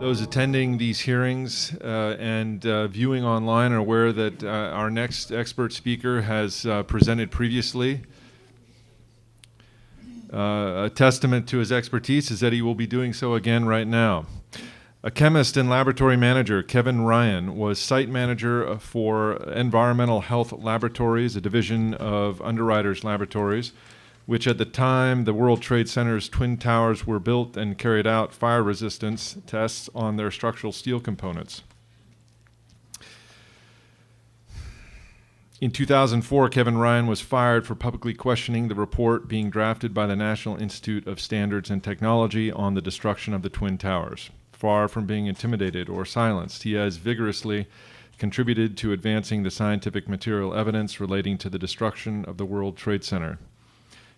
Those attending these hearings and viewing online are aware that our next expert speaker has presented previously. A testament to his expertise is that he will be doing so again right now. A chemist and laboratory manager, Kevin Ryan, was site manager for Environmental Health Laboratories, a division of Underwriters Laboratories, which at the time the World Trade Center's Twin Towers were built and carried out fire resistance tests on their structural steel components. In 2004, Kevin Ryan was fired for publicly questioning the report being drafted by the National Institute of Standards and Technology on the destruction of the Twin Towers. Far from being intimidated or silenced, he has vigorously contributed to advancing the scientific material evidence relating to the destruction of the World Trade Center.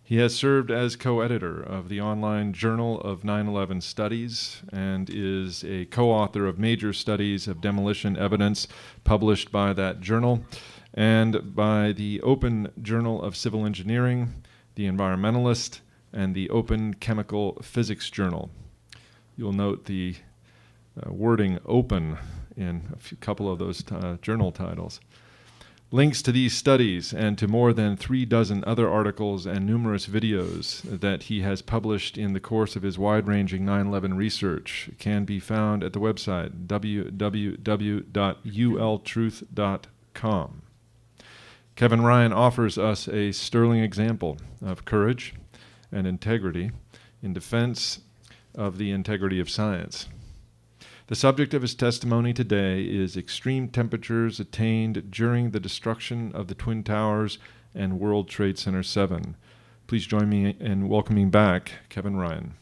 He has served as co-editor of the online Journal of 9/11 Studies and is a co-author of major studies of demolition evidence published by that journal and by the Open Journal of Civil Engineering, the Environmentalist, and the Open Chemical Physics Journal. You'll note the wording open in a couple of those journal titles. Links to these studies and to more than 36 other articles and numerous videos that he has published in the course of his wide-ranging 9/11 research can be found at the website www.ultruth.com. Kevin Ryan offers us a sterling example of courage and integrity in defense of the integrity of science. The subject of his testimony today is extreme temperatures attained during the destruction of the Twin Towers and World Trade Center 7. Please join me in welcoming back Kevin Ryan.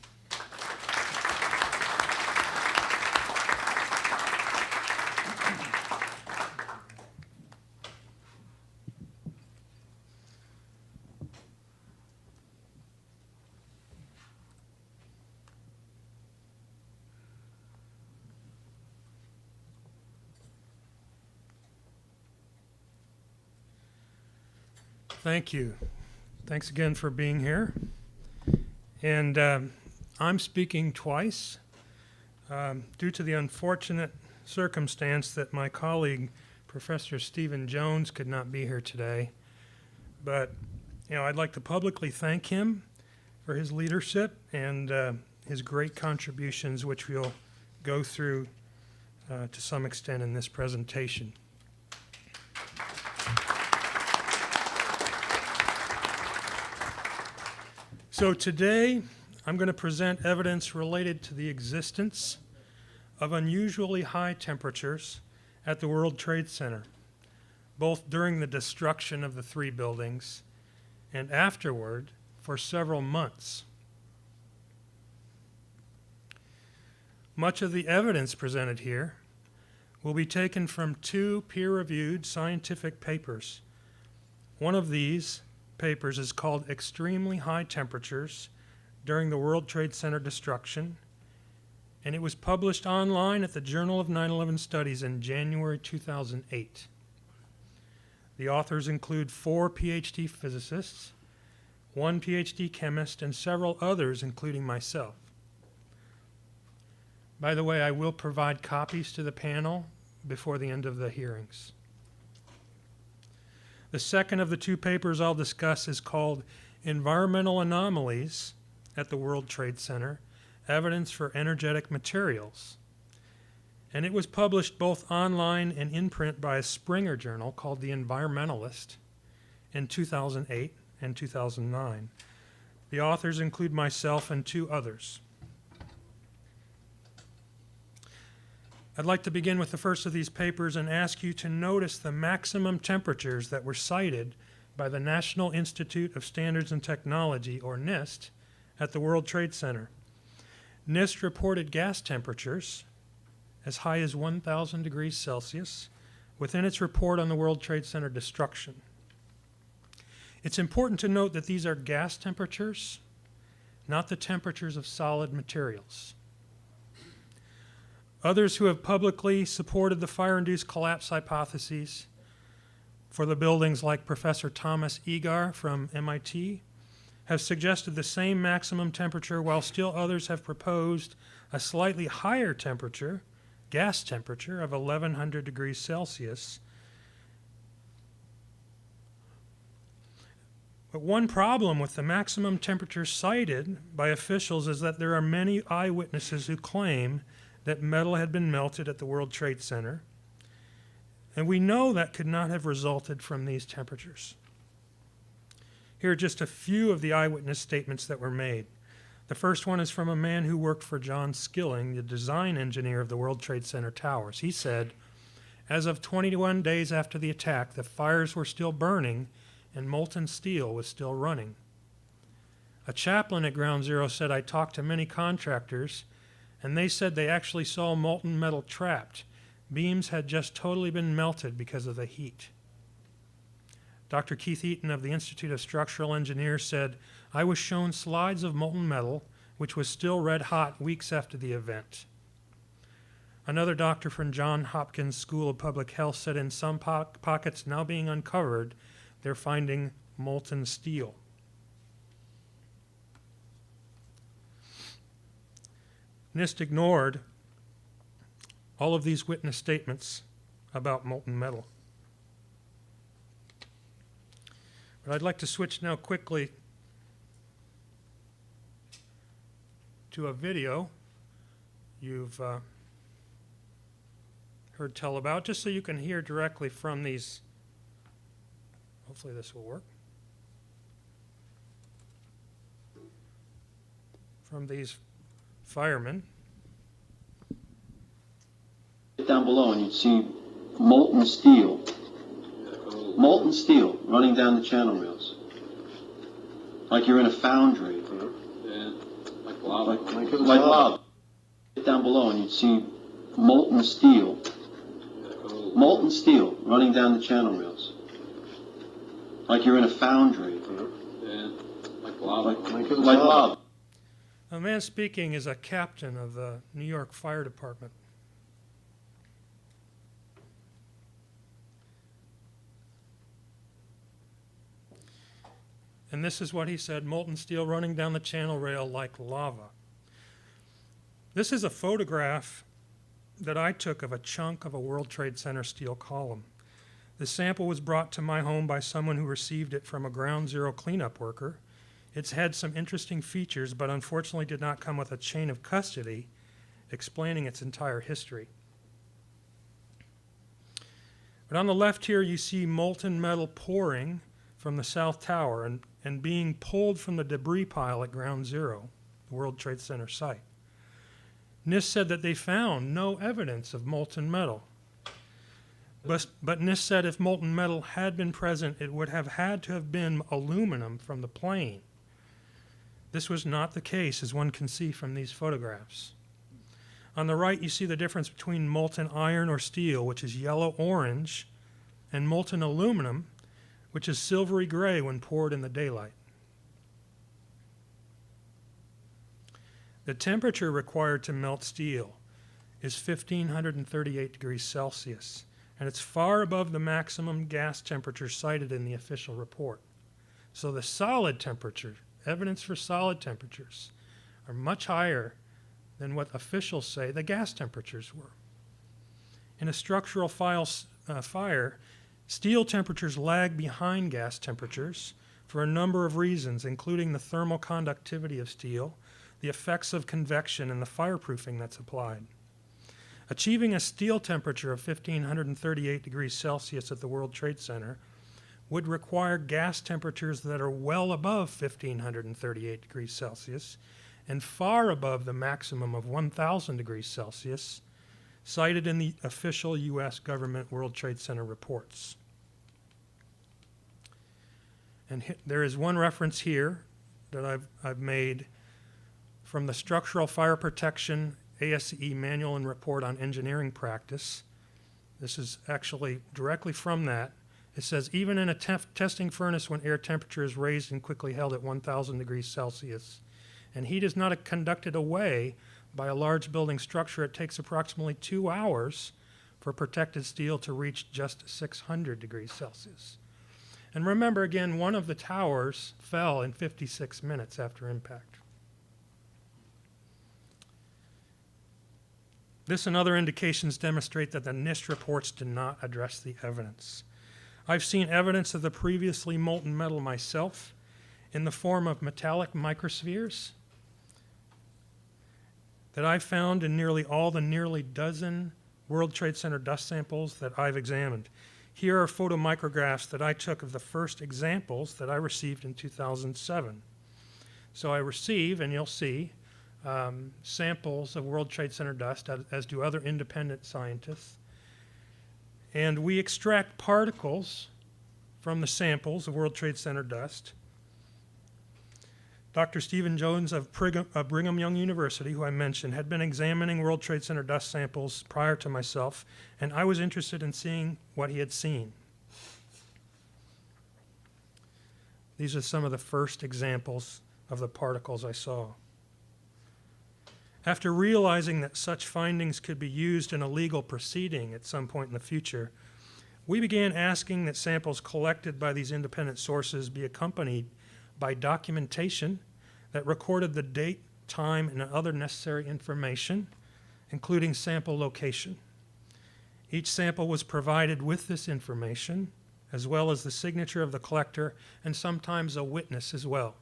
Thank you. Thanks again for being here. And I'm speaking twice due to the unfortunate circumstance that my colleague, Professor Stephen Jones, could not be here today. But I'd like to publicly thank him for his leadership and his great contributions, which we'll go through to some extent in this presentation. So today, I'm going to present evidence related to the existence of unusually high temperatures at the World Trade Center, both during the destruction of the three buildings and afterward for several months. Much of the evidence presented here will be taken from two peer-reviewed scientific papers. One of these papers is called Extremely High Temperatures During the World Trade Center Destruction, and it was published online at the Journal of 9/11 Studies in January 2008. The authors include 4 PhD physicists, 1 PhD chemist, and several others, including myself. By the way, I will provide copies to the panel before the end of the hearings. The second of the two papers I'll discuss is called Environmental Anomalies at the World Trade Center, Evidence for Energetic Materials. And it was published both online and in print by a Springer journal called The Environmentalist in 2008 and 2009. The authors include myself and 2 others. I'd like to begin with the first of these papers and ask you to notice the maximum temperatures that were cited by the National Institute of Standards and Technology, or NIST, at the World Trade Center. NIST reported gas temperatures as high as 1,000 degrees Celsius within its report on the World Trade Center destruction. It's important to note that these are gas temperatures, not the temperatures of solid materials. Others who have publicly supported the fire-induced collapse hypotheses for the buildings, like Professor Thomas Egar from MIT, have suggested the same maximum temperature, while still others have proposed a slightly higher temperature, gas temperature of 1100 degrees Celsius. But one problem with the maximum temperature cited by officials is that there are many eyewitnesses who claim that metal had been melted at the World Trade Center, and we know that could not have resulted from these temperatures. Here are just a few of the eyewitness statements that were made. The first one is from a man who worked for John Skilling, the design engineer of the World Trade Center towers. He said, "As of 21 days after the attack, the fires were still burning and molten steel was still running." A chaplain at Ground Zero said, "I talked to many contractors, and they said they actually saw molten metal trapped. Beams had just totally been melted because of the heat." Dr. Keith Eaton of the Institute of Structural Engineers said, "I was shown slides of molten metal, which was still red hot weeks after the event." Another doctor from Johns Hopkins School of Public Health said in some pockets now being uncovered, they're finding molten steel. NIST ignored all of these witness statements about molten metal. But I'd like to switch now quickly to a video you've heard tell about, just so you can hear directly from these. Hopefully this will work. From these firemen. Down below and you'd see molten steel running down the channel rails, like you're in a foundry. Yeah, like lava. Like lava. Down below and you'd see molten steel running down the channel rails, like you're in a foundry. Yeah, like lava. Like lava. The man speaking is a captain of the New York Fire Department. And this is what he said: molten steel running down the channel rail like lava. This is a photograph that I took of a chunk of a World Trade Center steel column. The sample was brought to my home by someone who received it from a Ground Zero cleanup worker. It's had some interesting features, but unfortunately did not come with a chain of custody explaining its entire history. But on the left here, you see molten metal pouring from the South Tower and being pulled from the debris pile at Ground Zero, the World Trade Center site. NIST said that they found no evidence of molten metal. But NIST said if molten metal had been present, it would have had to have been aluminum from the plane. This was not the case, as one can see from these photographs. On the right, you see the difference between molten iron or steel, which is yellow-orange, and molten aluminum, which is silvery gray when poured in the daylight. The temperature required to melt steel is 1,538 degrees Celsius, and it's far above the maximum gas temperature cited in the official report. So the solid temperature, evidence for solid temperatures, are much higher than what officials say the gas temperatures were. In a structural fire, steel temperatures lag behind gas temperatures for a number of reasons, including the thermal conductivity of steel, the effects of convection, and the fireproofing that's applied. Achieving a steel temperature of 1,538 degrees Celsius at the World Trade Center would require gas temperatures that are well above 1,538 degrees Celsius and far above the maximum of 1,000 degrees Celsius cited in the official U.S. government World Trade Center reports. And there is one reference here that I've made from the Structural Fire Protection ASCE Manual and Report on Engineering Practice. This is actually directly from that. It says, even in a testing furnace when air temperature is raised and quickly held at 1,000 degrees Celsius, and heat is not conducted away by a large building structure, it takes approximately 2 hours for protected steel to reach just 600 degrees Celsius. And remember, again, one of the towers fell in 56 minutes after impact. This and other indications demonstrate that the NIST reports do not address the evidence. I've seen evidence of the previously molten metal myself in the form of metallic microspheres that I found in nearly all the nearly dozen World Trade Center dust samples that I've examined. Here are photomicrographs that I took of the first examples that I received in 2007. So I receive, and you'll see, samples of World Trade Center dust, as do other independent scientists. And we extract particles from the samples of World Trade Center dust. Dr. Stephen Jones of Brigham Young University, who I mentioned, had been examining World Trade Center dust samples prior to myself, and I was interested in seeing what he had seen. These are some of the first examples of the particles I saw. After realizing that such findings could be used in a legal proceeding at some point in the future, we began asking that samples collected by these independent sources be accompanied by documentation that recorded the date, time, and other necessary information, including sample location. Each sample was provided with this information, as well as the signature of the collector and sometimes a witness as well.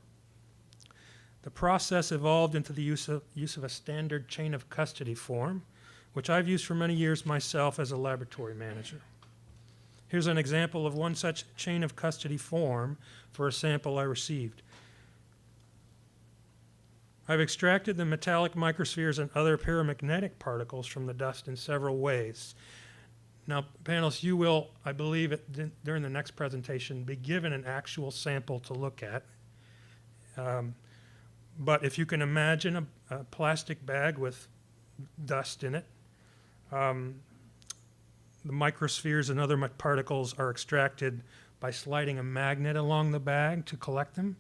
The process evolved into the use of a standard chain of custody form, which I've used for many years myself as a laboratory manager. Here's an example of one such chain of custody form for a sample I received. I've extracted the metallic microspheres and other paramagnetic particles from the dust in several ways. Now, panelists, you will, I believe, during the next presentation, be given an actual sample to look at. But if you can imagine a plastic bag with dust in it, the microspheres and other particles are extracted by sliding a magnet along the bag to collect them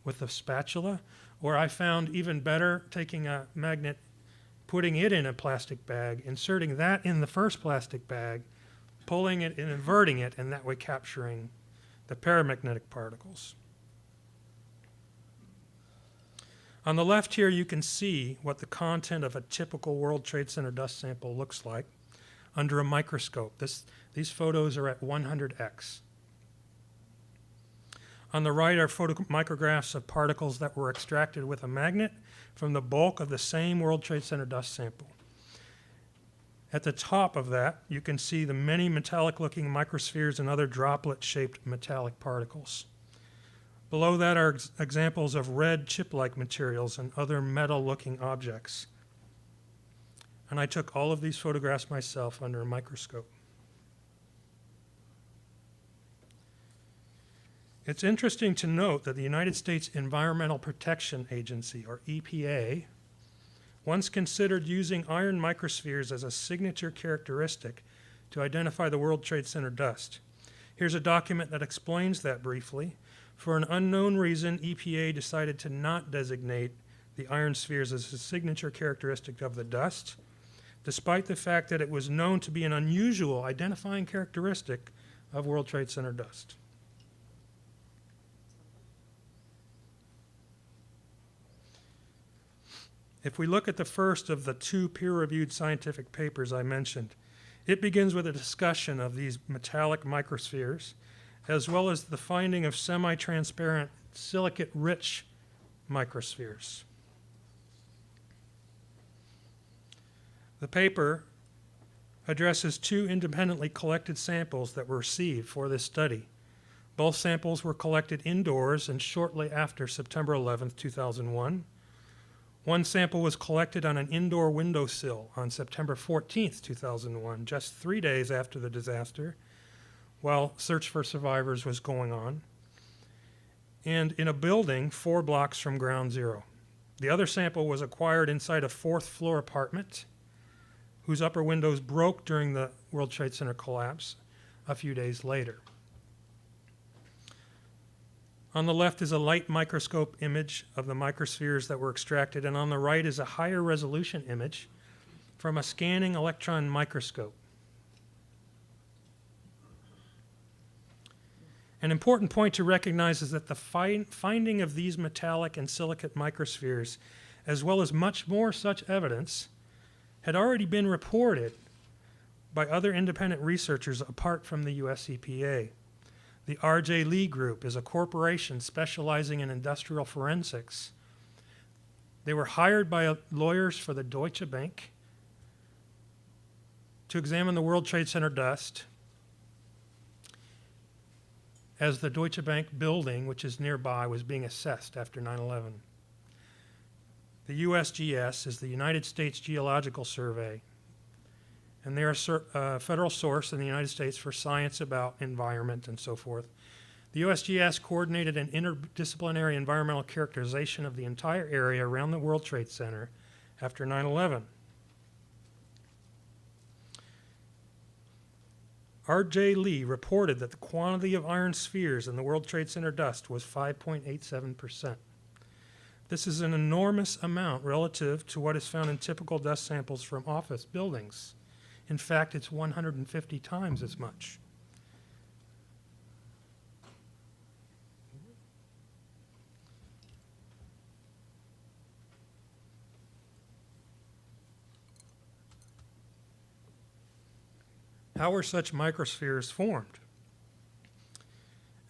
with a spatula. Or I found even better, taking a magnet, putting it in a plastic bag, inserting that in the first plastic bag, pulling it and inverting it, and that way capturing the paramagnetic particles. On the left here, you can see what the content of a typical World Trade Center dust sample looks like under a microscope. These photos are at 100x. On the right are photomicrographs of particles that were extracted with a magnet from the bulk of the same World Trade Center dust sample. At the top of that, you can see the many metallic-looking microspheres and other droplet-shaped metallic particles. Below that are examples of red chip-like materials and other metal-looking objects. And I took all of these photographs myself under a microscope. It's interesting to note that the United States Environmental Protection Agency, or EPA, once considered using iron microspheres as a signature characteristic to identify the World Trade Center dust. Here's a document that explains that briefly. For an unknown reason, EPA decided to not designate the iron spheres as a signature characteristic of the dust, despite the fact that it was known to be an unusual identifying characteristic of World Trade Center dust. If we look at the first of the two peer-reviewed scientific papers I mentioned, it begins with a discussion of these metallic microspheres, as well as the finding of semi-transparent silicate-rich microspheres. The paper addresses two independently collected samples that were received for this study. Both samples were collected indoors and shortly after September 11, 2001. One sample was collected on an indoor windowsill on September 14, 2001, just 3 days after the disaster, while search for survivors was going on, and in a building 4 blocks from ground zero. The other sample was acquired inside a 4th-floor apartment whose upper windows broke during the World Trade Center collapse a few days later. On the left is a light microscope image of the microspheres that were extracted, and on the right is a higher resolution image from a scanning electron microscope. An important point to recognize is that the finding of these metallic and silicate microspheres, as well as much more such evidence, had already been reported by other independent researchers apart from the US EPA. The R.J. Lee Group is a corporation specializing in industrial forensics. They were hired by lawyers for the Deutsche Bank to examine the World Trade Center dust as the Deutsche Bank building, which is nearby, was being assessed after 9/11. The USGS is the United States Geological Survey, and they're a federal source in the United States for science about environment and so forth. The USGS coordinated an interdisciplinary environmental characterization of the entire area around the World Trade Center after 9/11. R.J. Lee reported that the quantity of iron spheres in the World Trade Center dust was 5.87%. This is an enormous amount relative to what is found in typical dust samples from office buildings. In fact, it's 150 times as much. How were such microspheres formed?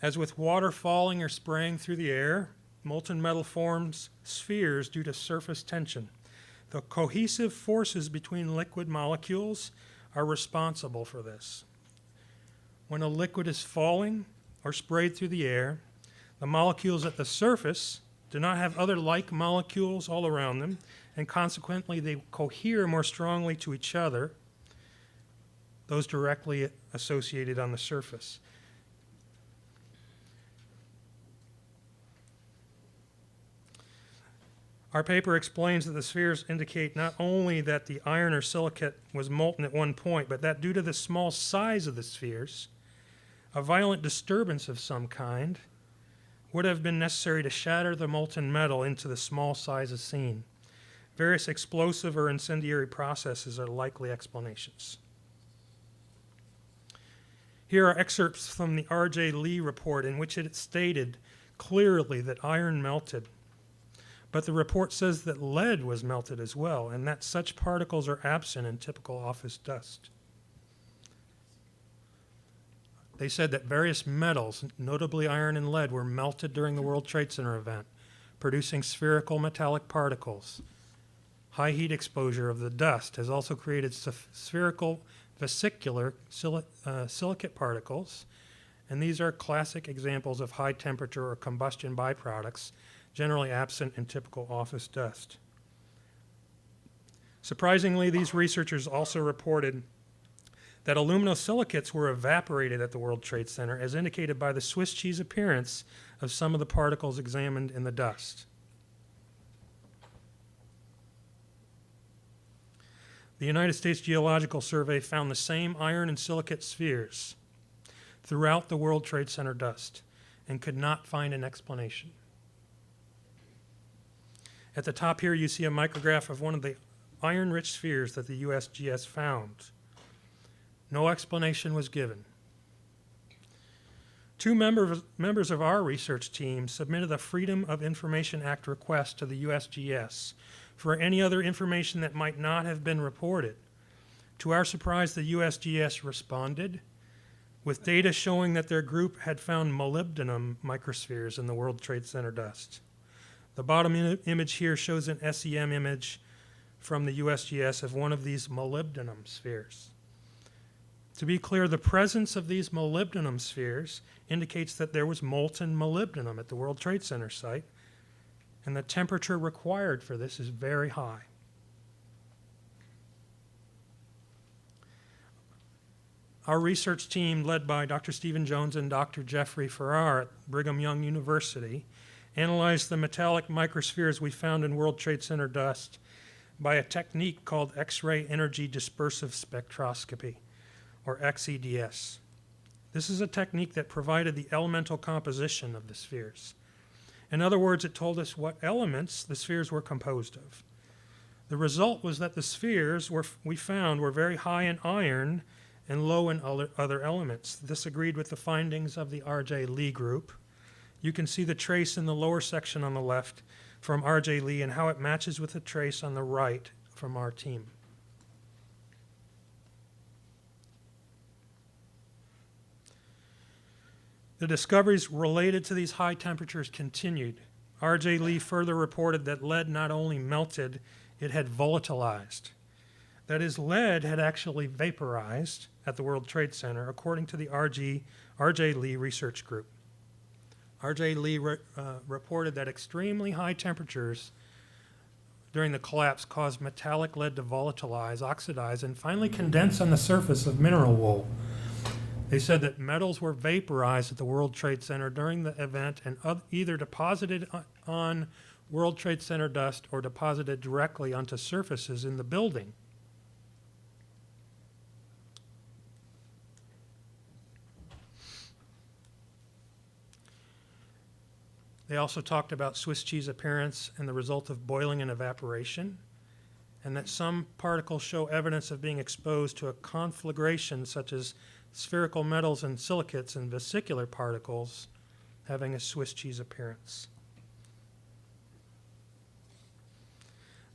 As with water falling or spraying through the air, molten metal forms spheres due to surface tension. The cohesive forces between liquid molecules are responsible for this. When a liquid is falling or sprayed through the air, the molecules at the surface do not have other like molecules all around them, and consequently they cohere more strongly to each other, those directly associated on the surface. Our paper explains that the spheres indicate not only that the iron or silicate was molten at one point, but that due to the small size of the spheres, a violent disturbance of some kind would have been necessary to shatter the molten metal into the small sizes seen. Various explosive or incendiary processes are likely explanations. Here are excerpts from the R.J. Lee report in which it stated clearly that iron melted. But the report says that lead was melted as well, and that such particles are absent in typical office dust. They said that various metals, notably iron and lead, were melted during the World Trade Center event, producing spherical metallic particles. High heat exposure of the dust has also created spherical vesicular silicate particles, and these are classic examples of high temperature or combustion byproducts, generally absent in typical office dust. Surprisingly, these researchers also reported that aluminosilicates were evaporated at the World Trade Center, as indicated by the Swiss cheese appearance of some of the particles examined in the dust. The United States Geological Survey found the same iron and silicate spheres throughout the World Trade Center dust and could not find an explanation. At the top here, you see a micrograph of one of the iron-rich spheres that the USGS found. No explanation was given. Two members of our research team submitted a Freedom of Information Act request to the USGS for any other information that might not have been reported. To our surprise, the USGS responded with data showing that their group had found molybdenum microspheres in the World Trade Center dust. The bottom image here shows an SEM image from the USGS of one of these molybdenum spheres. To be clear, the presence of these molybdenum spheres indicates that there was molten molybdenum at the World Trade Center site, and the temperature required for this is very high. Our research team, led by Dr. Stephen Jones and Dr. Jeffrey Farrar at Brigham Young University, analyzed the metallic microspheres we found in World Trade Center dust by a technique called X-ray energy dispersive spectroscopy, or XEDS. This is a technique that provided the elemental composition of the spheres. In other words, it told us what elements the spheres were composed of. The result was that the spheres we found were very high in iron and low in other elements. This agreed with the findings of the R.J. Lee group. You can see the trace in the lower section on the left from R.J. Lee and how it matches with the trace on the right from our team. The discoveries related to these high temperatures continued. R.J. Lee further reported that lead not only melted, it had volatilized. That is, lead had actually vaporized at the World Trade Center, according to the R.J. Lee Research Group. R.J. Lee reported that extremely high temperatures during the collapse caused metallic lead to volatilize, oxidize, and finally condense on the surface of mineral wool. They said that metals were vaporized at the World Trade Center during the event and either deposited on World Trade Center dust or deposited directly onto surfaces in the building. They also talked about Swiss cheese appearance and the result of boiling and evaporation, and that some particles show evidence of being exposed to a conflagration such as spherical metals and silicates and vesicular particles having a Swiss cheese appearance.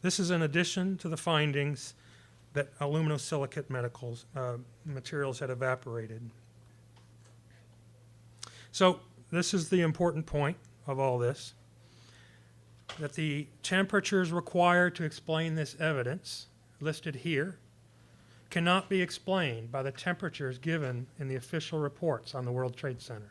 This is in addition to the findings that aluminosilicate materials had evaporated. So this is the important point of all this, that the temperatures required to explain this evidence, listed here, cannot be explained by the temperatures given in the official reports on the World Trade Center.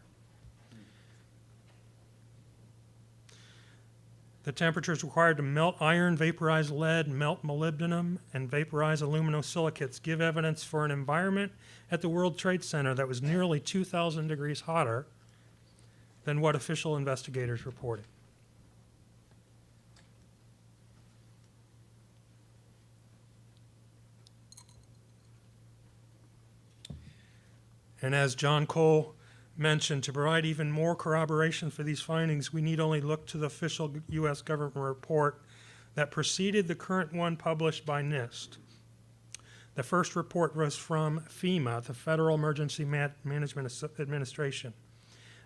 The temperatures required to melt iron, vaporize lead, melt molybdenum, and vaporize aluminosilicates give evidence for an environment at the World Trade Center that was nearly 2,000 degrees hotter than what official investigators reported. And as John Cole mentioned, to provide even more corroboration for these findings, we need only look to the official U.S. government report that preceded the current one published by NIST. The first report was from FEMA, the Federal Emergency Management Administration.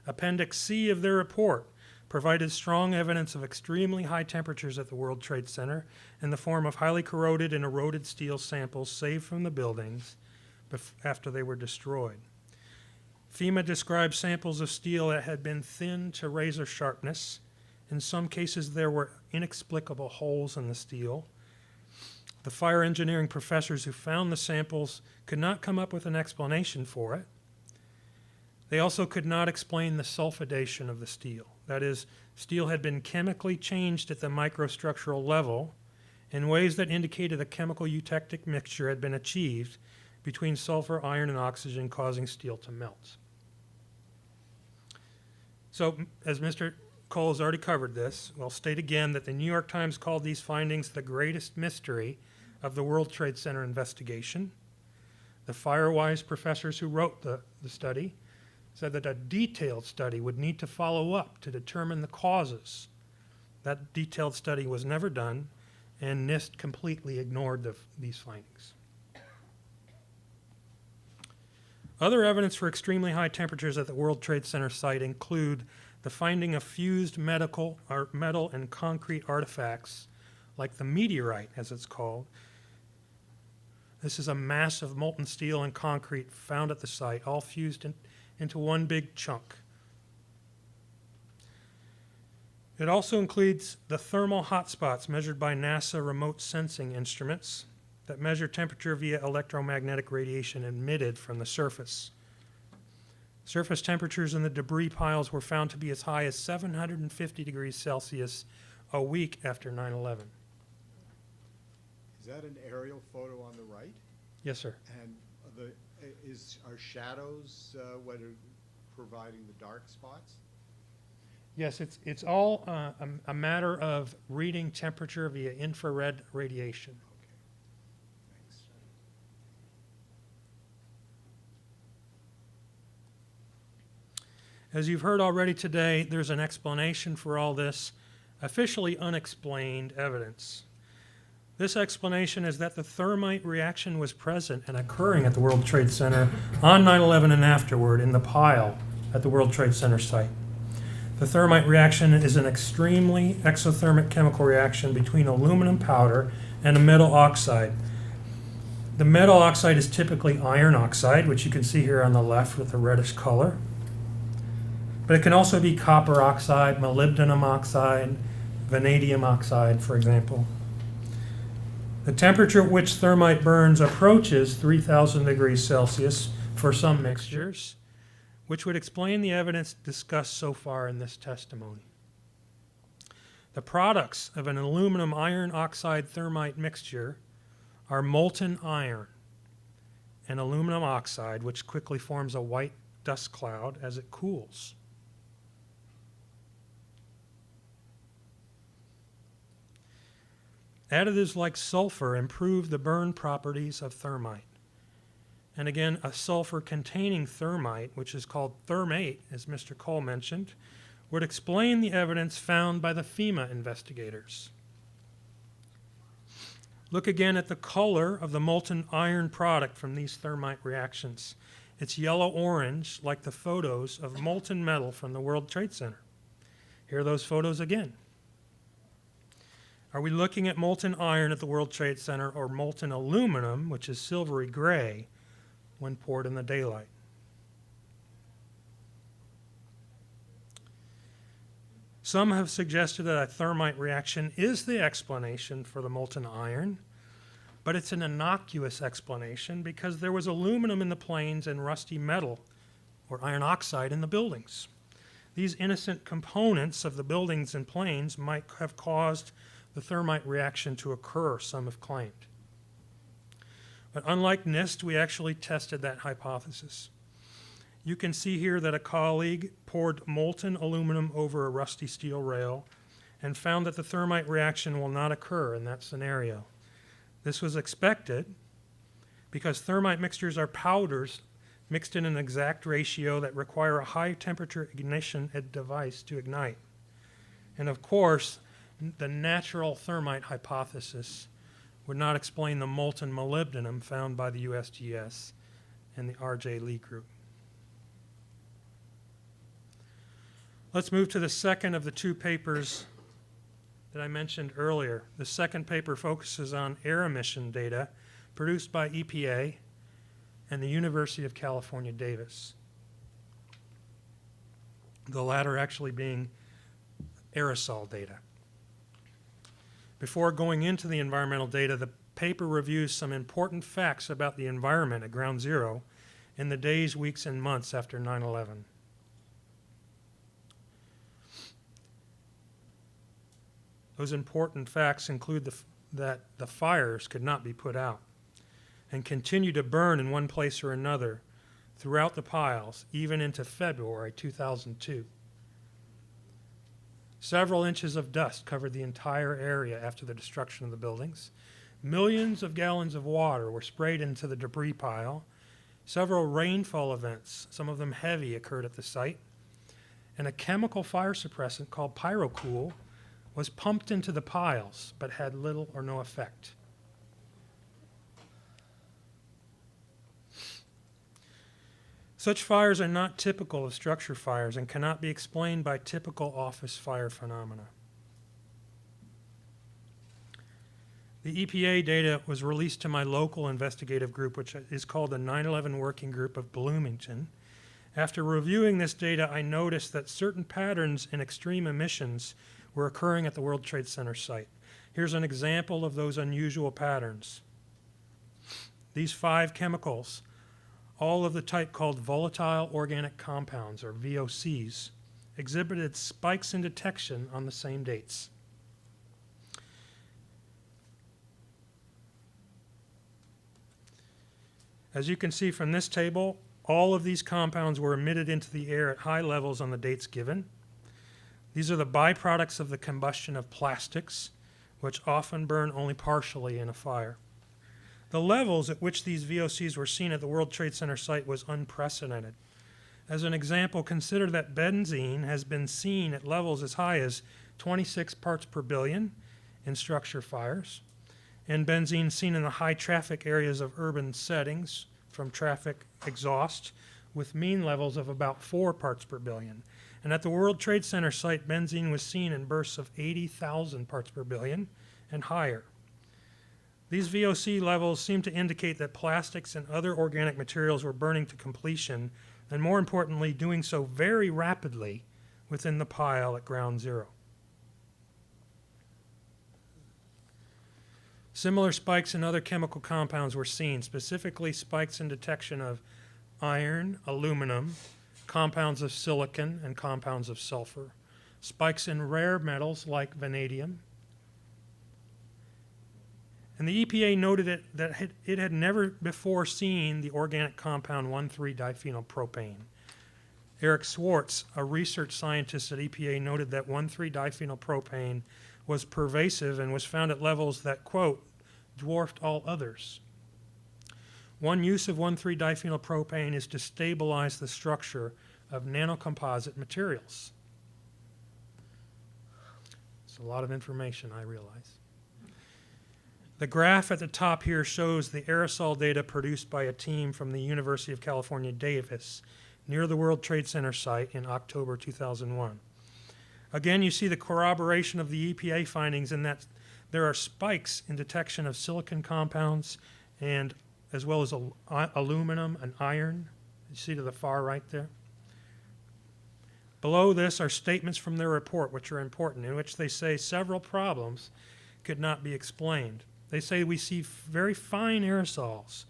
Appendix C of their report provided strong evidence of extremely high temperatures at the World Trade Center in the form of highly corroded and eroded steel samples saved from the buildings after they were destroyed. FEMA described samples of steel that had been thinned to razor sharpness. In some cases, there were inexplicable holes in the steel. The fire engineering professors who found the samples could not come up with an explanation for it. They also could not explain the sulfidation of the steel. That is, steel had been chemically changed at the microstructural level in ways that indicated a chemical eutectic mixture had been achieved between sulfur, iron, and oxygen, causing steel to melt. So, as Mr. Cole has already covered this, I'll state again that the New York Times called these findings the greatest mystery of the World Trade Center investigation. The FireWise professors who wrote the study said that a detailed study would need to follow up to determine the causes. That detailed study was never done, and NIST completely ignored these findings. Other evidence for extremely high temperatures at the World Trade Center site include the finding of fused metal and concrete artifacts, like the meteorite, as it's called. This is a mass of molten steel and concrete found at the site, all fused into one big chunk. It also includes the thermal hotspots measured by NASA remote sensing instruments that measure temperature via electromagnetic radiation emitted from the surface. Surface temperatures in the debris piles were found to be as high as 750 degrees Celsius a week after 9/11. Is that an aerial photo on the right? Yes, sir. And are shadows what are providing the dark spots? Yes, it's all a matter of reading temperature via infrared radiation. Okay, thanks. As you've heard already today, there's an explanation for all this officially unexplained evidence. This explanation is that the thermite reaction was present and occurring at the World Trade Center on 9/11 and afterward in the pile at the World Trade Center site. The thermite reaction is an extremely exothermic chemical reaction between aluminum powder and a metal oxide. The metal oxide is typically iron oxide, which you can see here on the left with the reddish color. But it can also be copper oxide, molybdenum oxide, vanadium oxide, for example. The temperature at which thermite burns approaches 3,000 degrees Celsius for some mixtures, which would explain the evidence discussed so far in this testimony. The products of an aluminum iron oxide thermite mixture are molten iron and aluminum oxide, which quickly forms a white dust cloud as it cools. Additives like sulfur improve the burn properties of thermite. And again, a sulfur-containing thermite, which is called thermate, as Mr. Cole mentioned, would explain the evidence found by the FEMA investigators. Look again at the color of the molten iron product from these thermite reactions. It's yellow-orange, like the photos of molten metal from the World Trade Center. Here are those photos again. Are we looking at molten iron at the World Trade Center or molten aluminum, which is silvery gray, when poured in the daylight? Some have suggested that a thermite reaction is the explanation for the molten iron, but it's an innocuous explanation because there was aluminum in the planes and rusty metal, or iron oxide, in the buildings. These innocent components of the buildings and planes might have caused the thermite reaction to occur, some have claimed. But unlike NIST, we actually tested that hypothesis. You can see here that a colleague poured molten aluminum over a rusty steel rail and found that the thermite reaction will not occur in that scenario. This was expected because thermite mixtures are powders mixed in an exact ratio that require a high temperature ignition device to ignite. And of course, the natural thermite hypothesis would not explain the molten molybdenum found by the USGS and the R.J. Lee group. Let's move to the second of the two papers that I mentioned earlier. The second paper focuses on air emission data produced by EPA and the University of California, Davis. The latter actually being aerosol data. Before going into the environmental data, the paper reviews some important facts about the environment at Ground Zero in the days, weeks, and months after 9/11. Those important facts include that the fires could not be put out and continue to burn in one place or another throughout the piles, even into February 2002. Several inches of dust covered the entire area after the destruction of the buildings. Millions of gallons of water were sprayed into the debris pile. Several rainfall events, some of them heavy, occurred at the site. And a chemical fire suppressant called Pyrocool was pumped into the piles, but had little or no effect. Such fires are not typical of structure fires and cannot be explained by typical office fire phenomena. The EPA data was released to my local investigative group, which is called the 9/11 Working Group of Bloomington. After reviewing this data, I noticed that certain patterns in extreme emissions were occurring at the World Trade Center site. Here's an example of those unusual patterns. These 5 chemicals, all of the type called volatile organic compounds, or VOCs, exhibited spikes in detection on the same dates. As you can see from this table, all of these compounds were emitted into the air at high levels on the dates given. These are the byproducts of the combustion of plastics, which often burn only partially in a fire. The levels at which these VOCs were seen at the World Trade Center site was unprecedented. As an example, consider that benzene has been seen at levels as high as 26 parts per billion in structure fires, and benzene seen in the high traffic areas of urban settings from traffic exhaust with mean levels of about 4 parts per billion. And at the World Trade Center site, benzene was seen in bursts of 80,000 parts per billion and higher. These VOC levels seem to indicate that plastics and other organic materials were burning to completion and more importantly, doing so very rapidly within the pile at ground zero. Similar spikes in other chemical compounds were seen, specifically spikes in detection of iron, aluminum, compounds of silicon, and compounds of sulfur, spikes in rare metals like vanadium. And the EPA noted that it had never before seen the organic compound 1,3-diphenylpropane. Eric Swartz, a research scientist at EPA, noted that 1,3-diphenylpropane was pervasive and was found at levels that, quote, dwarfed all others. One use of 1,3-diphenylpropane is to stabilize the structure of nanocomposite materials. It's a lot of information, I realize. The graph at the top here shows the aerosol data produced by a team from the University of California, Davis, near the World Trade Center site in October 2001. Again, you see the corroboration of the EPA findings in that there are spikes in detection of silicon compounds and as well as aluminum and iron. You see to the far right there. Below this are statements from their report, which are important, in which they say several problems could not be explained. They say we see very fine aerosols,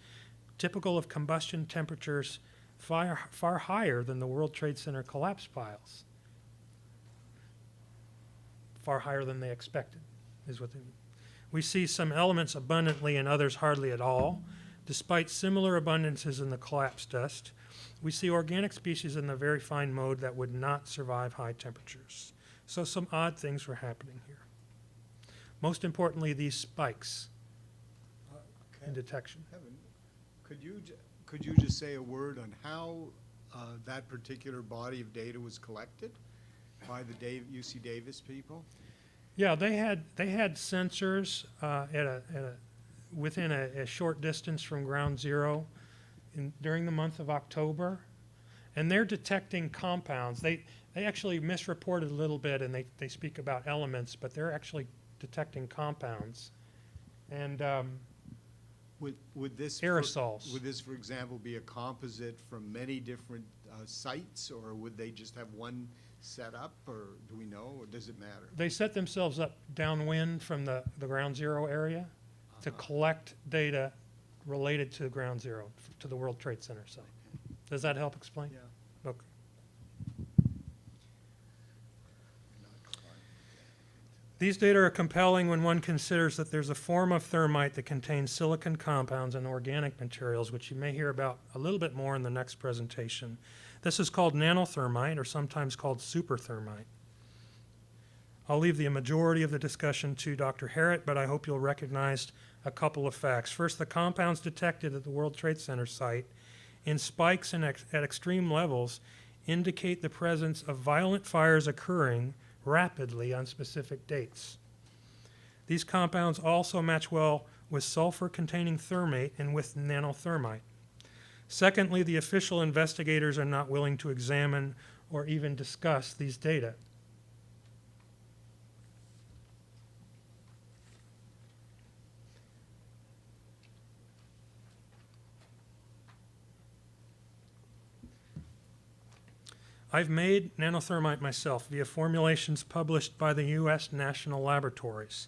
typical of combustion temperatures far higher than the World Trade Center collapse piles. Far higher than they expected, is what they mean. We see some elements abundantly and others hardly at all. Despite similar abundances in the collapse dust, we see organic species in the very fine mode that would not survive high temperatures. So some odd things were happening here. Most importantly, these spikes in detection. Kevin, could you just say a word on how that particular body of data was collected by the UC Davis people? Yeah, they had sensors within a short distance from ground zero during the month of October, and they're detecting compounds. They actually misreported a little bit, and they speak about elements, but they're actually detecting compounds. And Would this, aerosols. would this, for example, be a composite from many different sites, or would they just have one set up, or do we know, or does it matter? They set themselves up downwind from the ground zero area to collect data related to ground zero, to the World Trade Center site. Does that help explain? Yeah. Okay. These data are compelling when one considers that there's a form of thermite that contains silicon compounds and organic materials, which you may hear about a little bit more in the next presentation. This is called nanothermite, or sometimes called superthermite. I'll leave the majority of the discussion to Dr. Harrett, but I hope you'll recognize a couple of facts. First, the compounds detected at the World Trade Center site in spikes and at extreme levels indicate the presence of violent fires occurring rapidly on specific dates. These compounds also match well with sulfur-containing thermate and with nanothermite. Secondly, the official investigators are not willing to examine or even discuss these data. I've made nanothermite myself via formulations published by the U.S. National Laboratories.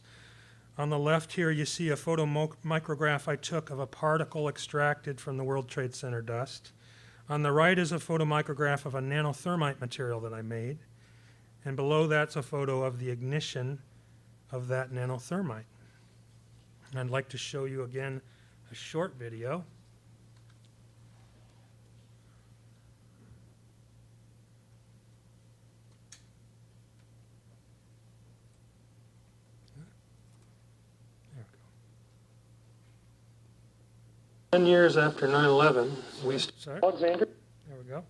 On the left here, you see a photomicrograph I took of a particle extracted from the World Trade Center dust. On the right is a photomicrograph of a nanothermite material that I made. And below that's a photo of the ignition of that nanothermite. And I'd like to show you again a short video. There we go. 10 years after 9/11, we sorry. Alexander. There we go.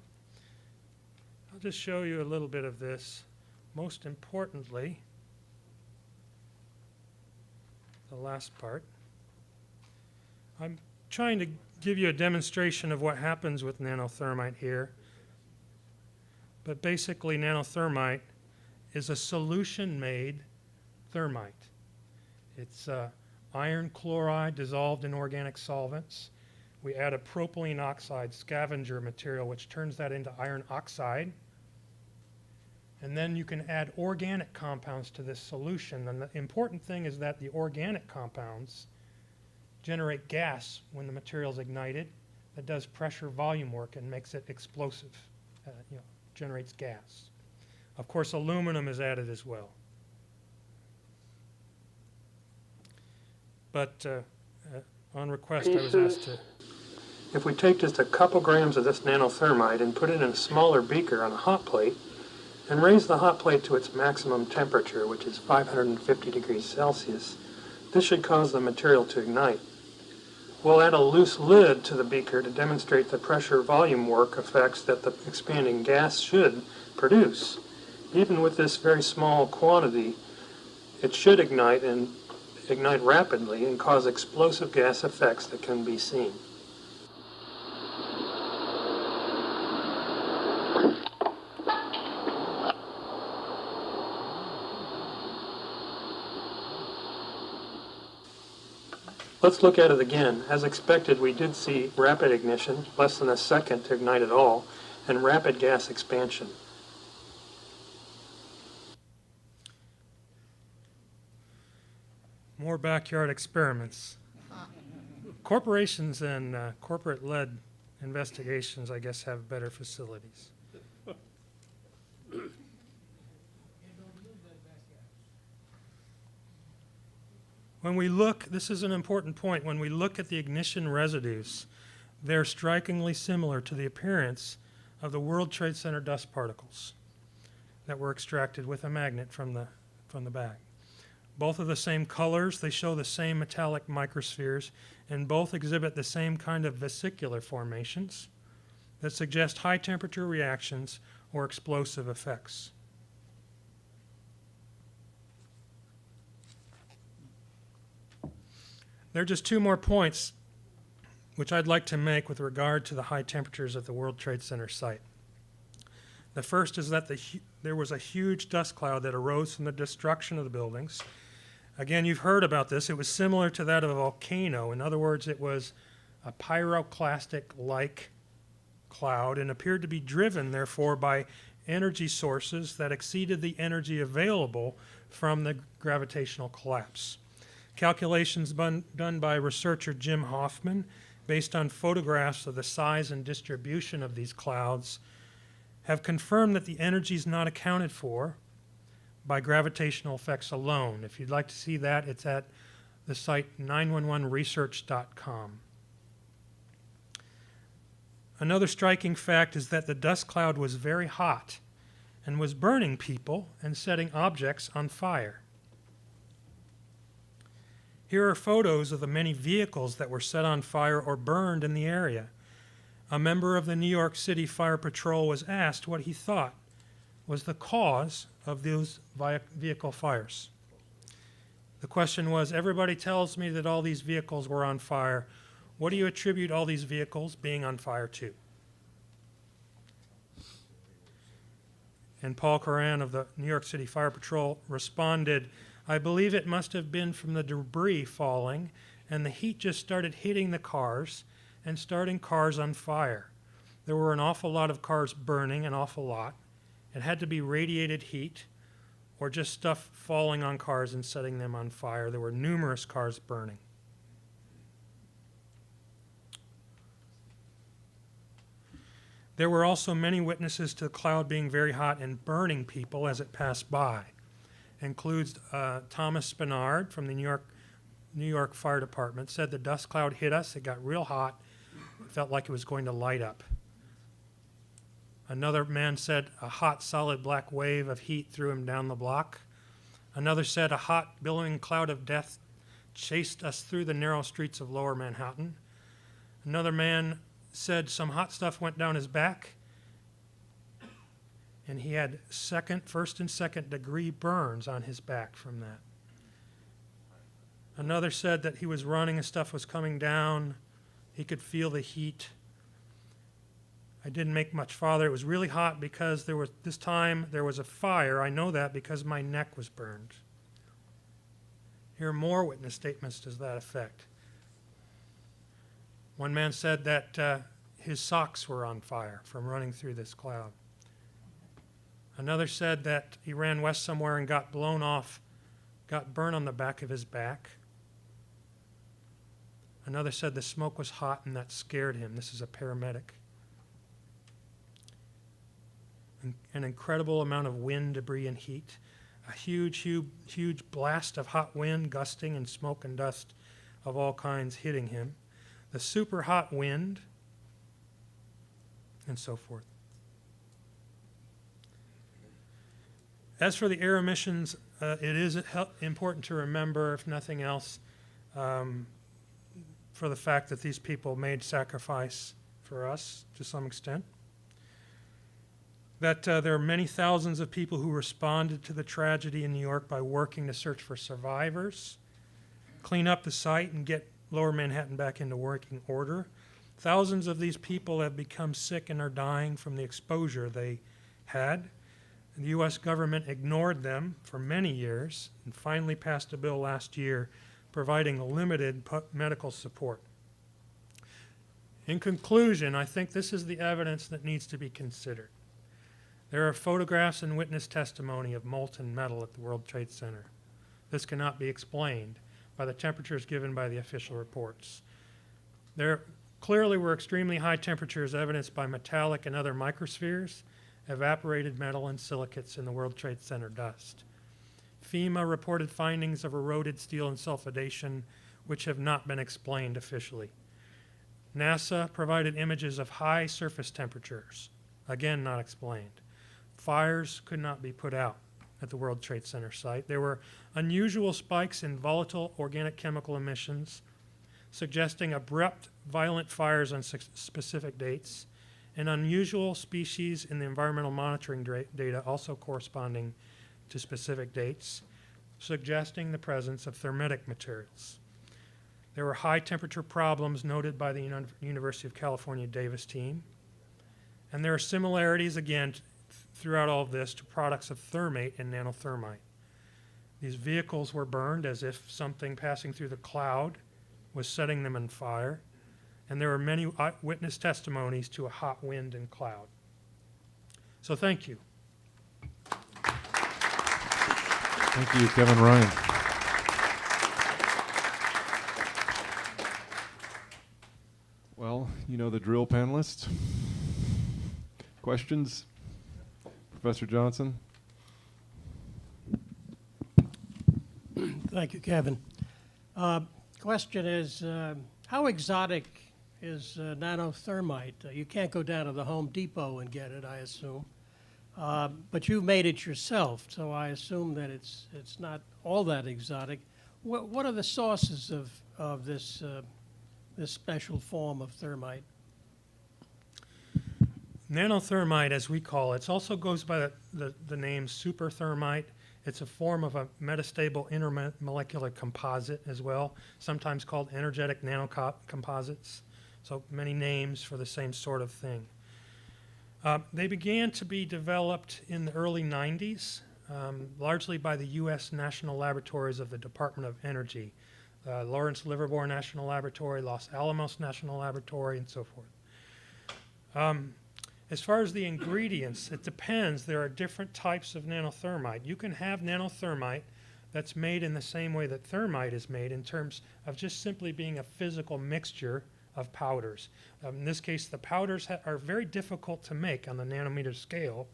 I'll just show you a little bit of this. Most importantly, the last part. I'm trying to give you a demonstration of what happens with nanothermite here. But basically, nanothermite is a solution-made thermite. It's iron chloride dissolved in organic solvents We add a propylene oxide scavenger material, which turns that into iron oxide. And then you can add organic compounds to this solution. And the important thing is that the organic compounds generate gas when the material is ignited that does pressure volume work and makes it explosive, generates gas. Of course, aluminum is added as well. But on request, I was asked to... If we take just a couple grams of this nanothermite and put it in a smaller beaker on a hot plate and raise the hot plate to its maximum temperature, which is 550 degrees Celsius, this should cause the material to ignite. We'll add a loose lid to the beaker to demonstrate the pressure volume work effects that the expanding gas should produce. Even with this very small quantity, it should ignite rapidly and cause explosive gas effects that can be seen. Let's look at it again. As expected, we did see rapid ignition, less than a second to ignite at all, and rapid gas expansion. More backyard experiments. Corporations and corporate-led investigations, I guess, have better facilities. When we look, this is an important point, when we look at the ignition residues, they're strikingly similar to the appearance of the World Trade Center dust particles that were extracted with a magnet from the bag. Both are the same colors, they show the same metallic microspheres, and both exhibit the same kind of vesicular formations that suggest high temperature reactions or explosive effects. There are just two more points which I'd like to make with regard to the high temperatures at the World Trade Center site. The first is that there was a huge dust cloud that arose from the destruction of the buildings. Again, you've heard about this. It was similar to that of a volcano. In other words, it was a pyroclastic-like cloud and appeared to be driven, therefore, by energy sources that exceeded the energy available from the gravitational collapse. Calculations done by researcher Jim Hoffman, based on photographs of the size and distribution of these clouds, have confirmed that the energy is not accounted for by gravitational effects alone. If you'd like to see that, it's at the site 911research.com. Another striking fact is that the dust cloud was very hot and was burning people and setting objects on fire. Here are photos of the many vehicles that were set on fire or burned in the area. A member of the New York City Fire Patrol was asked what he thought was the cause of those vehicle fires. The question was, everybody tells me that all these vehicles were on fire. What do you attribute all these vehicles being on fire to? And Paul Coran of the New York City Fire Patrol responded, I believe it must have been from the debris falling, and the heat just started hitting the cars and starting cars on fire. There were an awful lot of cars burning, an awful lot. It had to be radiated heat or just stuff falling on cars and setting them on fire. There were numerous cars burning. There were also many witnesses to the cloud being very hot and burning people as it passed by. Includes Thomas Spinard from the New York Fire Department, said the dust cloud hit us, it got real hot, it felt like it was going to light up. Another man said a hot, solid black wave of heat threw him down the block. Another said a hot, billowing cloud of death chased us through the narrow streets of lower Manhattan. Another man said some hot stuff went down his back, and he had first and second degree burns on his back from that. Another said that he was running and stuff was coming down. He could feel the heat. I didn't make much farther. It was really hot because this time there was a fire. I know that because my neck was burned. Here are more witness statements to that effect. One man said that his socks were on fire from running through this cloud. Another said that he ran west somewhere and got blown off, got burned on the back of his back. Another said the smoke was hot and that scared him. This is a paramedic. An incredible amount of wind, debris, and heat. A huge blast of hot wind, gusting, and smoke and dust of all kinds hitting him. The super hot wind, and so forth. As for the air emissions, it is important to remember, if nothing else, for the fact that these people made sacrifice for us to some extent. That there are many thousands of people who responded to the tragedy in New York by working to search for survivors, clean up the site, and get Lower Manhattan back into working order. Thousands of these people have become sick and are dying from the exposure they had. The U.S. government ignored them for many years and finally passed a bill last year providing limited medical support. In conclusion, I think this is the evidence that needs to be considered. There are photographs and witness testimony of molten metal at the World Trade Center. This cannot be explained by the temperatures given by the official reports. There clearly were extremely high temperatures evidenced by metallic and other microspheres, evaporated metal, and silicates in the World Trade Center dust. FEMA reported findings of eroded steel and sulfidation, which have not been explained officially. NASA provided images of high surface temperatures, again not explained. Fires could not be put out at the World Trade Center site. There were unusual spikes in volatile organic chemical emissions, suggesting abrupt, violent fires on specific dates, and unusual species in the environmental monitoring data also corresponding to specific dates, suggesting the presence of thermitic materials. There were high temperature problems noted by the University of California Davis team, and there are similarities, again, throughout all of this to products of thermate and nanothermite. These vehicles were burned as if something passing through the cloud was setting them on fire, and there are many witness testimonies to a hot wind and cloud. So thank you. Thank you, Kevin Ryan. Well, you know the drill, panelists. Questions? Professor Johnson? Thank you, Kevin. Question is, how exotic is nanothermite? You can't go down to the Home Depot and get it, I assume. But you've made it yourself, so I assume that it's not all that exotic. What are the sources of this special form of thermite? Nanothermite, as we call it, also goes by the name superthermite. It's a form of a metastable intermolecular composite as well, sometimes called energetic nanocomposites. So many names for the same sort of thing. They began to be developed in the early 90s, largely by the U.S. national laboratories of the Department of Energy, Lawrence Livermore National Laboratory, Los Alamos National Laboratory, and so forth. As far as the ingredients, it depends. There are different types of nanothermite. You can have nanothermite that's made in the same way that thermite is made in terms of just simply being a physical mixture of powders. In this case, the powders are very difficult to make on the nanometer scale.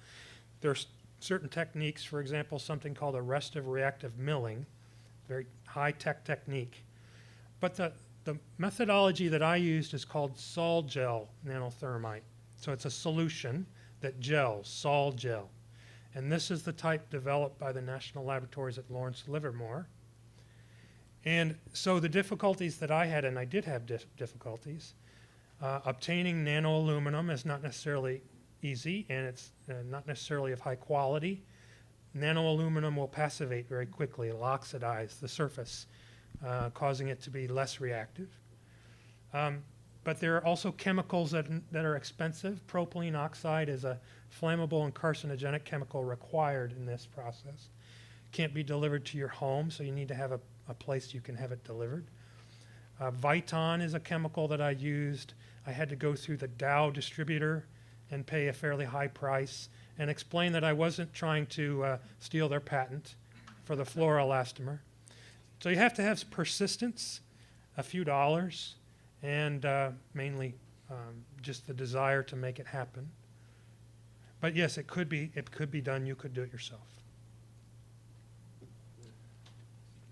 There's certain techniques, for example, something called arrestive reactive milling, very high-tech technique. But the methodology that I used is called sol-gel nanothermite. So it's a solution that gels, sol gel. And this is the type developed by the national laboratories at Lawrence Livermore. And so the difficulties that I had, and I did have difficulties, obtaining nanoaluminum is not necessarily easy, and it's not necessarily of high quality. Nanoaluminum will passivate very quickly. It'll oxidize the surface, causing it to be less reactive. But there are also chemicals that are expensive. Propylene oxide is a flammable and carcinogenic chemical required in this process. Can't be delivered to your home, so you need to have a place you can have it delivered. Viton is a chemical that I used. I had to go through the Dow distributor and pay a fairly high price and explain that I wasn't trying to steal their patent for the fluoroelastomer. So you have to have persistence, a few dollars, and mainly just the desire to make it happen. But yes, it could be done. You could do it yourself.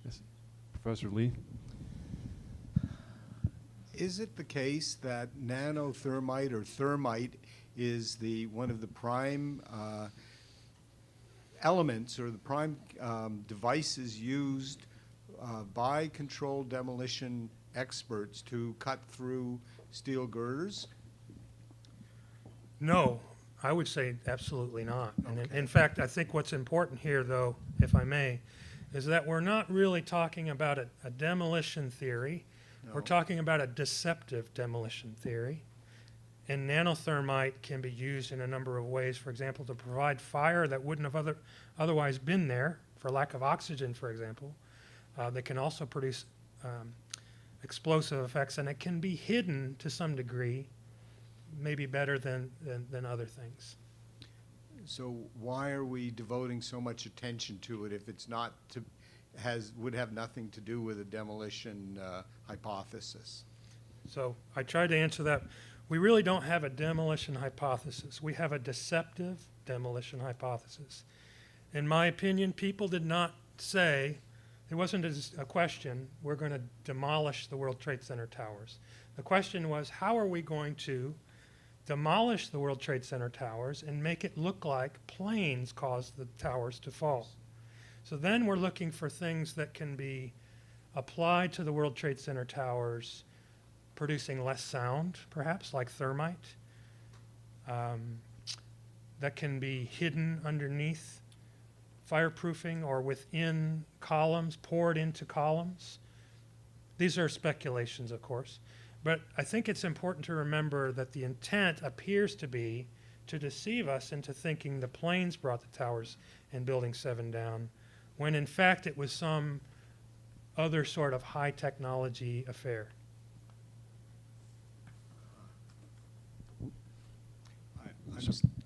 Yes. Professor Lee? Is it the case that nanothermite or thermite is one of the prime elements or the prime devices used by controlled demolition experts to cut through steel girders? No, I would say absolutely not. And in fact, I think what's important here, though, if I may, is that we're not really talking about a demolition theory. We're talking about a deceptive demolition theory. And nanothermite can be used in a number of ways, for example, to provide fire that wouldn't have otherwise been there, for lack of oxygen, for example. They can also produce explosive effects, and it can be hidden to some degree, maybe better than other things. So why are we devoting so much attention to it if it's not would have nothing to do with a demolition hypothesis? So I tried to answer that. We really don't have a demolition hypothesis. We have a deceptive demolition hypothesis. In my opinion, people did not say, it wasn't a question, we're going to demolish the World Trade Center towers. The question was, how are we going to demolish the World Trade Center towers and make it look like planes caused the towers to fall? So then we're looking for things that can be applied to the World Trade Center towers, producing less sound, perhaps, like thermite, that can be hidden underneath fireproofing or within columns, poured into columns. These are speculations, of course. But I think it's important to remember that the intent appears to be to deceive us into thinking the planes brought the towers and Building 7 down, when in fact it was some other sort of high technology affair.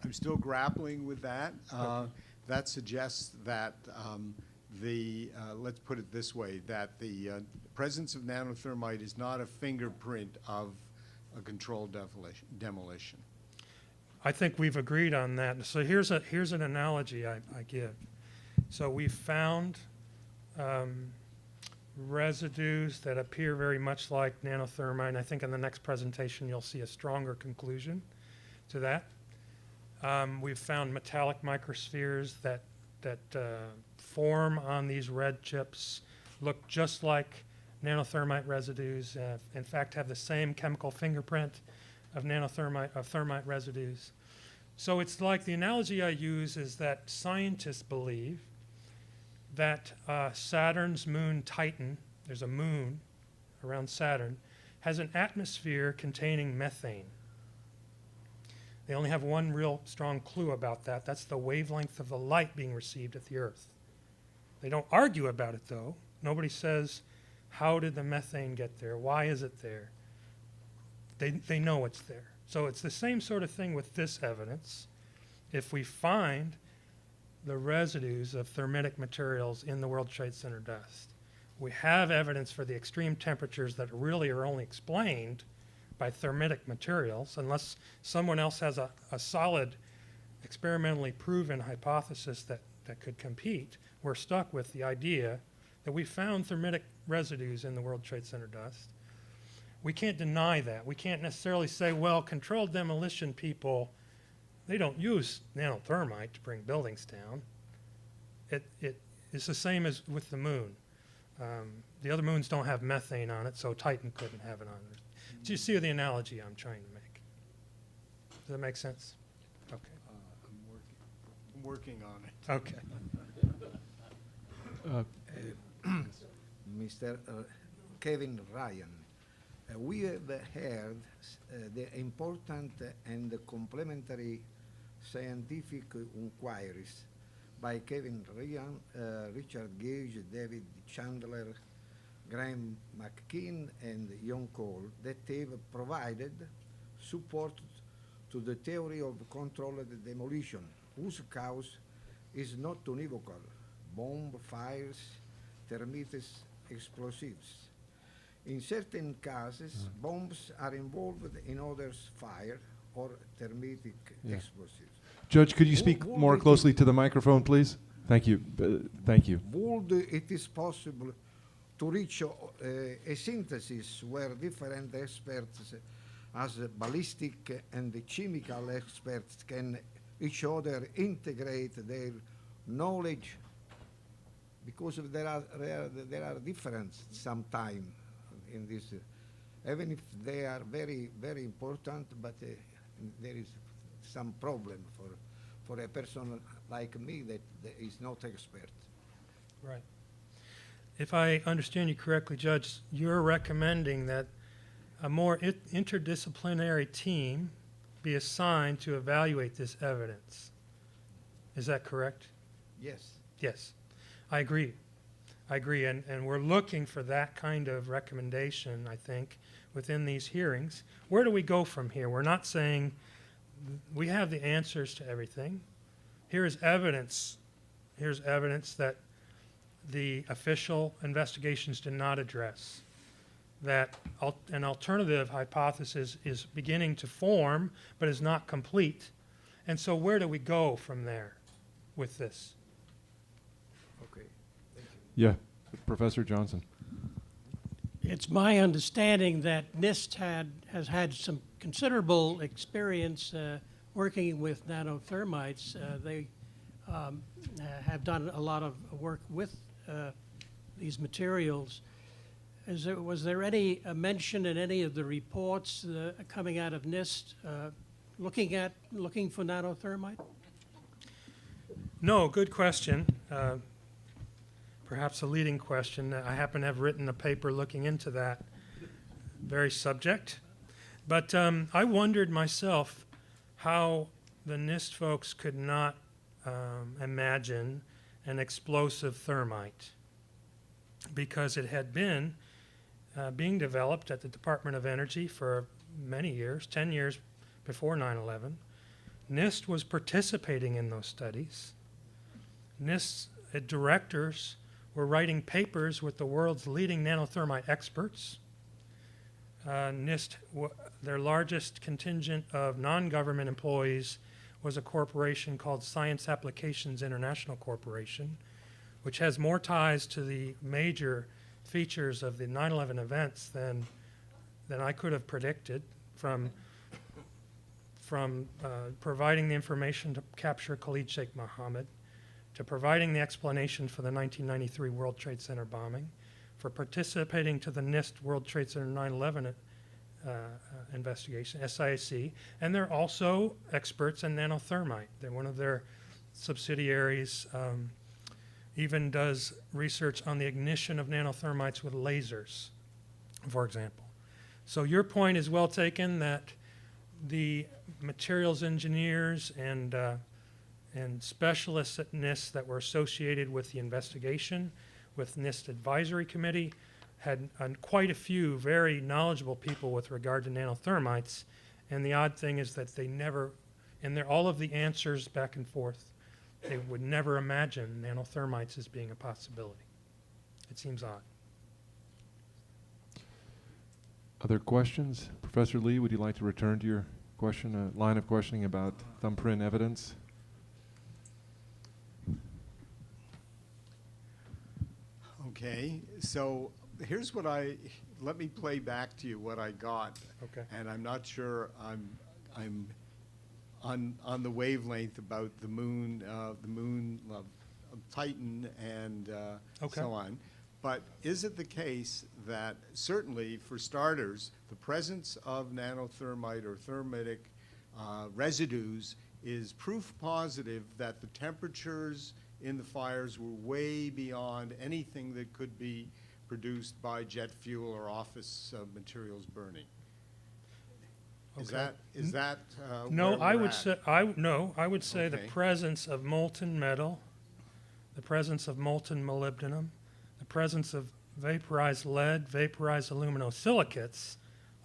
I'm still grappling with that. That suggests that let's put it this way, that the presence of nanothermite is not a fingerprint of a controlled demolition. I think we've agreed on that. So here's an analogy I give. So we've found residues that appear very much like nanothermite, and I think in the next presentation you'll see a stronger conclusion to that. We've found metallic microspheres that form on these red chips, look just like nanothermite residues, in fact have the same chemical fingerprint of thermite residues. So it's like, the analogy I use is that scientists believe that Saturn's moon Titan, there's a moon around Saturn, has an atmosphere containing methane. They only have one real strong clue about that. That's the wavelength of the light being received at the Earth. They don't argue about it, though. Nobody says, how did the methane get there? Why is it there? They know it's there. So it's the same sort of thing with this evidence. If we find the residues of thermitic materials in the World Trade Center dust, we have evidence for the extreme temperatures that really are only explained by thermitic materials, unless someone else has a solid, experimentally proven hypothesis that could compete. We're stuck with the idea that we found thermitic residues in the World Trade Center dust. We can't deny that. We can't necessarily say, well, controlled demolition people, they don't use nanothermite to bring buildings down. It's the same as with the moon. The other moons don't have methane on it, so Titan couldn't have it on it. Do you see the analogy I'm trying to make? Does that make sense? Okay. I'm working on it. Okay. Mr. Kevin Ryan, we have heard the important and complementary scientific inquiries by Kevin Ryan, Richard Gage, David Chandler, Graham McKean and John Cole, that have provided support to the theory of controlled demolition, whose cause is not unequivocal: bomb, fires, termites, explosives. In certain cases, bombs are involved, in others, fire or termitic explosives. Judge, could you speak Would more it closely be- to the microphone, please? Thank you. Thank you. Would it is possible to reach a synthesis where different experts, as ballistic and chemical experts, can each other integrate their knowledge, because there are differences sometimes in this, even if they are very, very important, but there is some problem for a person like me that is not expert. Right. If I understand you correctly, Judge, you're recommending that a more interdisciplinary team be assigned to evaluate this evidence. Is that correct? Yes. Yes, I agree. I agree, and we're looking for that kind of recommendation, I think, within these hearings. Where do we go from here? We're not saying we have the answers to everything. Here's evidence. Here's evidence that the official investigations did not address, that an alternative hypothesis is beginning to form but is not complete. And so where do we go from there with this? Okay. Thank you. Yeah, Professor Johnson. It's my understanding that NIST has had some considerable experience working with nanothermites. They have done a lot of work with these materials. Was there any mention in any of the reports coming out of NIST looking for nanothermite? No, good question. Perhaps a leading question. I happen to have written a paper looking into that very subject. But I wondered myself how the NIST folks could not imagine an explosive thermite, because it had been being developed at the Department of Energy for many years, 10 years before 9/11. NIST was participating in those studies. NIST directors were writing papers with the world's leading nanothermite experts. NIST, their largest contingent of non-government employees was a corporation called Science Applications International Corporation, which has more ties to the major features of the 9/11 events than I could have predicted, from providing the information to capture Khalid Sheikh Mohammed, to providing the explanation for the 1993 World Trade Center bombing, for participating to the NIST World Trade Center 9/11 investigation, SIC, and they're also experts in nanothermite. They're one of their subsidiaries even does research on the ignition of nanothermites with lasers, for example. So your point is well taken, that the materials engineers and specialists at NIST that were associated with the investigation, with NIST Advisory Committee, had quite a few very knowledgeable people with regard to nanothermites. And the odd thing is that they never, in all of the answers back and forth, they would never imagine nanothermites as being a possibility. It seems odd. Other questions? Professor Lee, would you like to return to your question, line of questioning about thumbprint evidence? Okay, so here's what let me play back to you what I got. Okay. And I'm not sure I'm on the wavelength about the moon of Titan and Okay. so on. But is it the case that certainly, for starters, the presence of nanothermite or thermitic residues is proof positive that the temperatures in the fires were way beyond anything that could be produced by jet fuel or office materials burning? Okay. Is that No, where I we're would at? say I would say the Okay. presence of molten metal, the presence of molten molybdenum, the presence of vaporized lead, vaporized aluminosilicates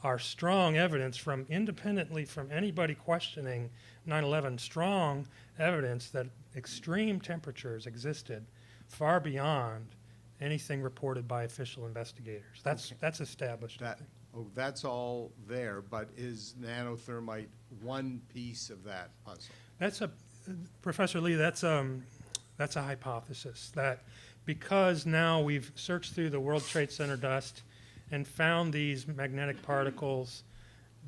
are strong evidence from independently from anybody questioning 9/11, strong evidence that extreme temperatures existed far beyond anything reported by official investigators. That's established. I That, think. oh, that's all there, but is nanothermite one piece of that puzzle? That's a, Professor Lee, that's a hypothesis that because now we've searched through the World Trade Center dust and found these magnetic particles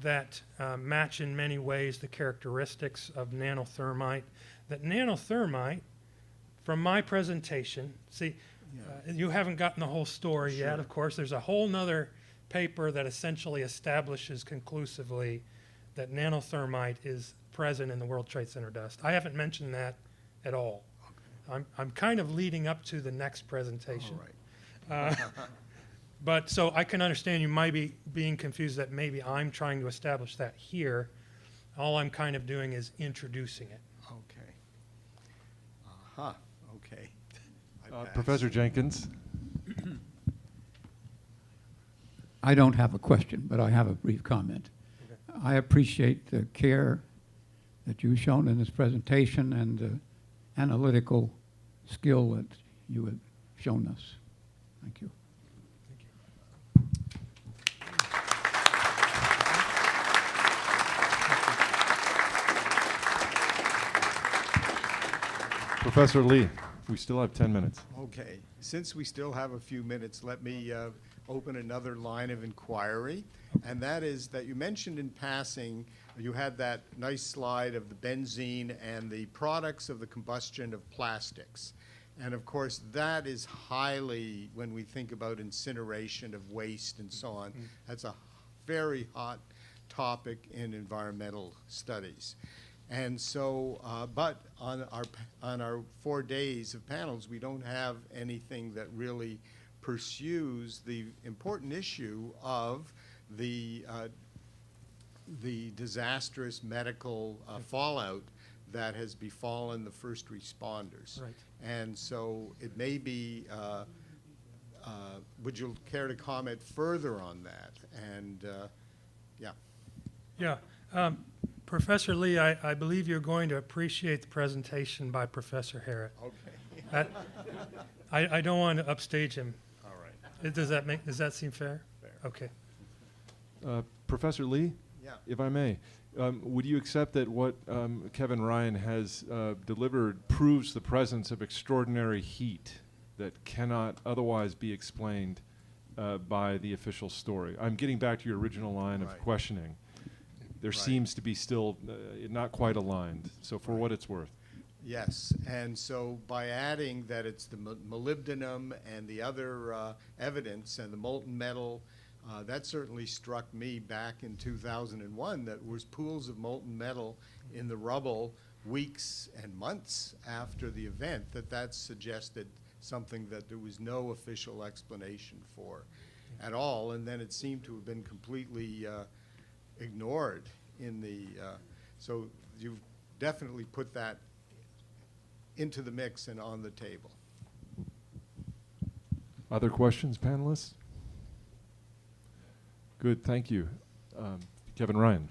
that match in many ways the characteristics of nanothermite, that nanothermite, from my presentation, see, you haven't gotten the whole story yet, of course. There's a whole nother paper that essentially establishes conclusively that nanothermite is present in the World Trade Center dust. I haven't mentioned that at all. I'm kind of leading up to the next presentation. All right. But so I can understand you might be being confused that maybe I'm trying to establish that here. All I'm kind of doing is introducing it. Okay. Uh-huh, okay. I pass. Professor Jenkins. I don't have a question, but I have a brief comment. I appreciate the care that you've shown in this presentation and the analytical skill that you have shown us. Thank you. Professor Lee, we still have 10 minutes. Okay, since we still have a few minutes, let me open another line of inquiry, and that is that you mentioned in passing, you had that nice slide of the benzene and the products of the combustion of plastics. And of course, that is highly, when we think about incineration of waste and so on, that's a very hot topic in environmental studies. And so, but on our 4 days of panels, we don't have anything that really pursues the important issue of the disastrous medical fallout that has befallen the first responders. Right. And so it may be, would you care to comment further on that? And, yeah. Yeah. Professor Lee, I believe you're going to appreciate the presentation by Professor Harrod. Okay. I don't want to upstage him. All right. Does that seem fair? Fair. Okay. Professor Lee, Yeah. if I may, would you accept that what Kevin Ryan has delivered proves the presence of extraordinary heat that cannot otherwise be explained by the official story? I'm getting back to your original line of Right. questioning. There Right. seems to be still not quite aligned. So for what it's worth. Yes, and so by adding that it's the molybdenum and the other evidence and the molten metal, that certainly struck me back in 2001, that was pools of molten metal in the rubble weeks and months after the event, that suggested something that there was no official explanation for at all, and then it seemed to have been completely ignored in the, so you've definitely put that into the mix and on the table. Other questions, panelists? Good, thank you. Kevin Ryan.